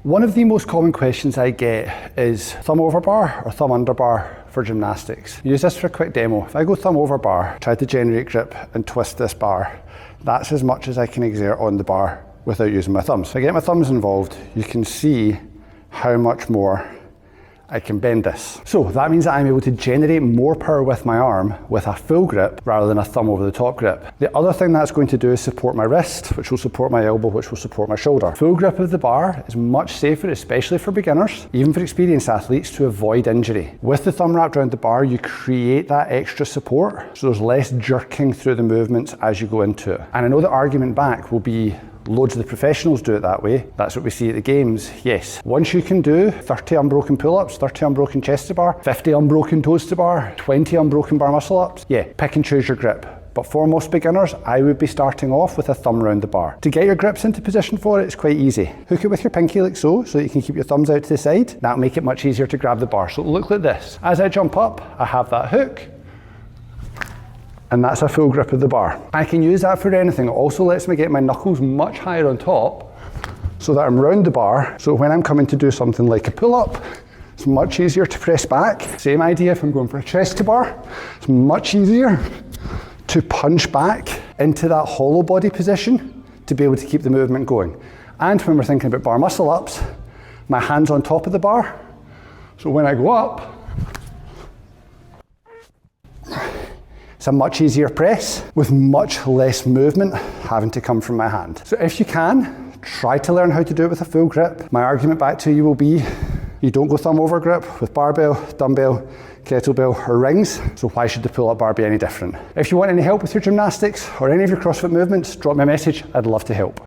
One of the most common questions I get is thumb over bar or thumb under bar for gymnastics. Use this for a quick demo. If I go thumb over bar, try to generate grip and twist this bar, that's as much as I can exert on the bar without using my thumbs. If I get my thumbs involved, you can see how much more I can bend this. So that means that I'm able to generate more power with my arm with a full grip rather than a thumb over the top grip. The other thing that's going to do is support my wrist, which will support my elbow, which will support my shoulder. Full grip of the bar is much safer, especially for beginners, even for experienced athletes, to avoid injury. With the thumb wrapped around the bar, you create that extra support, so there's less jerking through the movements as you go into it. And I know the argument back will be, loads of the professionals do it that way. That's what we see at the games. Yes. Once you can do 30 unbroken pull-ups, 30 unbroken chest to bar, 50 unbroken toes to bar, 20 unbroken bar muscle ups, yeah, pick and choose your grip. But for most beginners, I would be starting off with a thumb around the bar. To get your grips into position for it, it's quite easy. Hook it with your pinky like so that you can keep your thumbs out to the side. That'll make it much easier to grab the bar. So it'll look like this. As I jump up, I have that hook, and that's a full grip of the bar. I can use that for anything. It also lets me get my knuckles much higher on top so that I'm round the bar. So when I'm coming to do something like a pull-up, it's much easier to press back. Same idea if I'm going for a chest to bar. It's much easier to punch back into that hollow body position to be able to keep the movement going. And when we're thinking about bar muscle ups, my hand's on top of the bar. So when I go up, it's a much easier press with much less movement having to come from my hand. So if you can, try to learn how to do it with a full grip. My argument back to you will be, you don't go thumb over grip with barbell, dumbbell, kettlebell or rings, so why should the pull-up bar be any different? If you want any help with your gymnastics or any of your CrossFit movements, drop me a message, I'd love to help.